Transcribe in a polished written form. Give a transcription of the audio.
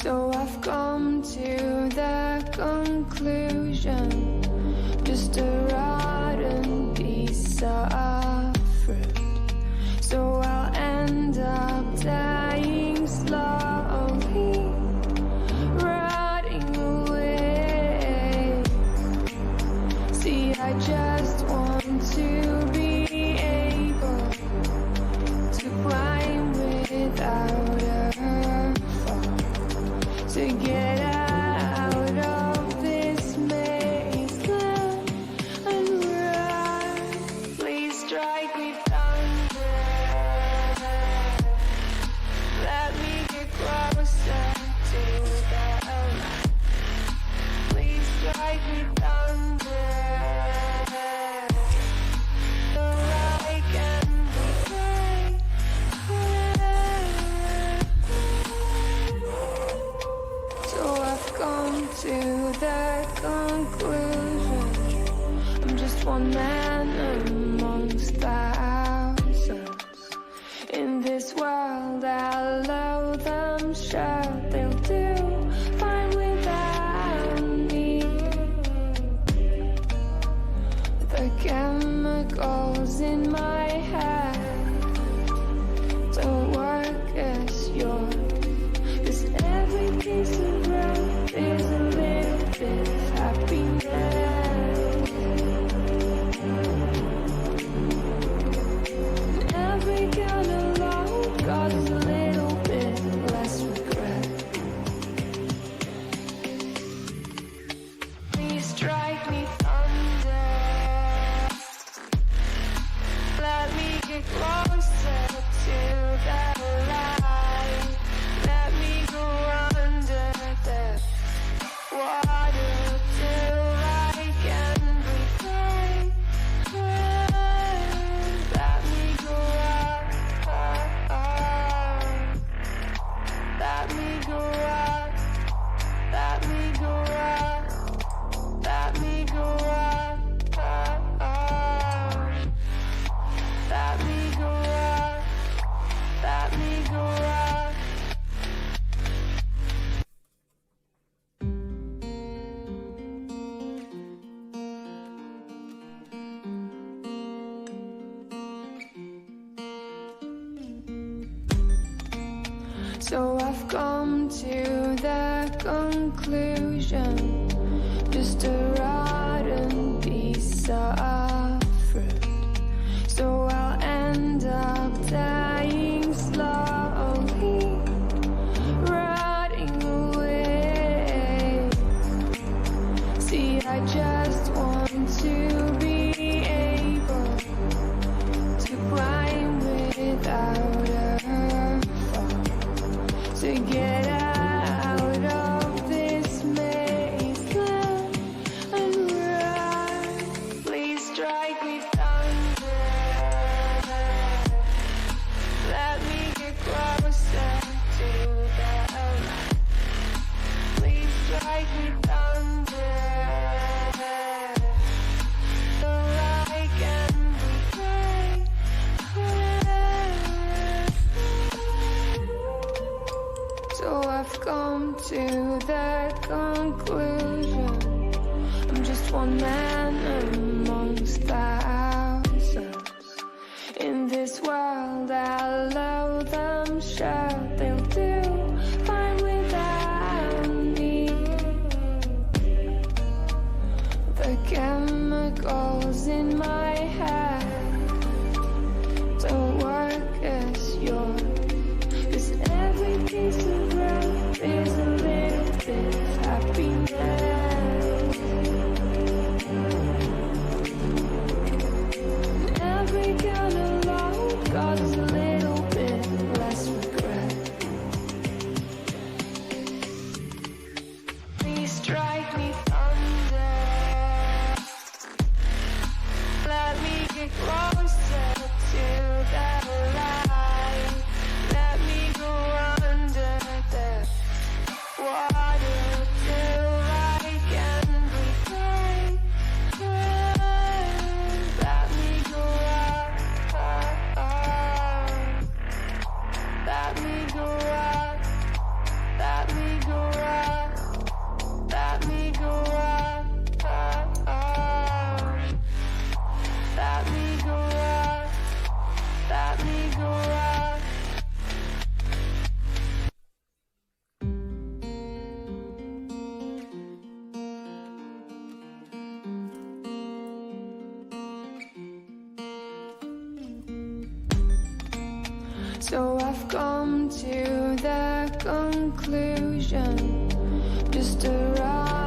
So I've come to the conclusion, just a rotten piece of fruit. So I'll end up dying slowly, rotting away. See, I just want to be able to climb without a fall, to get out of this maze and run. Please strike me thunder, let me get closer to the light. Please strike me thunder, so I can be free. So I've come to the conclusion, I'm just one man amongst thousands. In this world I'll allow them, sure they'll do fine without me. The chemicals in my head don't work as yours, 'cause every piece of road is a little bit of happiness. Every kind of load causes a little bit less regret. Please strike me thunder, let me get closer to the light. Let me go under the water till I can breathe free. Let me go up, let me go up, let me go up, let me go up, let me go up, let me go up. So I've come to the conclusion, just a rotten piece of fruit. So I'll end up dying slowly, rotting away. See, I just want to be able to climb without a fall, to get out of this maze and run. Please strike me thunder, let me get closer to the light. Please strike me thunder, so I can be free. So I've come to the conclusion, I'm just one man amongst thousands. In this world I'll allow them, sure they'll do fine without me. The chemicals in my head don't work as yours, 'cause every piece of road is a little bit of happiness. Every kind of load causes a little bit less regret. Please strike me thunder, So I've come to the conclusion, just a ride.